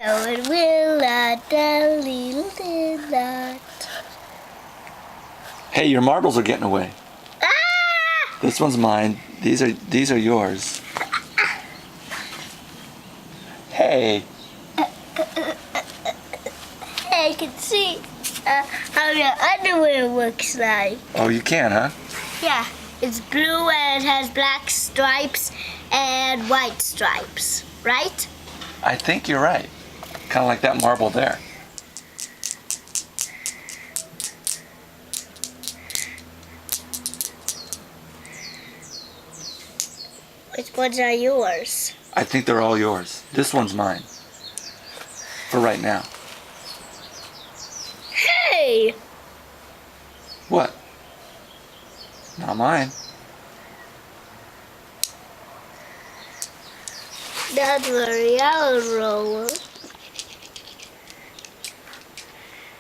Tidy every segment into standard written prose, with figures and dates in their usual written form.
it will not, a little not. Hey, your marbles are getting away. Ah! This one's mine. These are yours. Hey. I can see how your underwear looks like. Oh, you can, huh? Yeah, it's blue and it has black stripes and white stripes, right? I think you're right. Kind of like that marble there. Which ones are yours? I think they're all yours. This one's mine. For right now. Hey! What? Not mine. That's a yellow roller.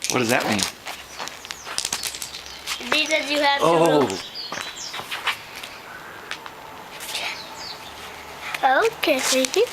What does that mean? It means that you have to Oh. Okay, thank you.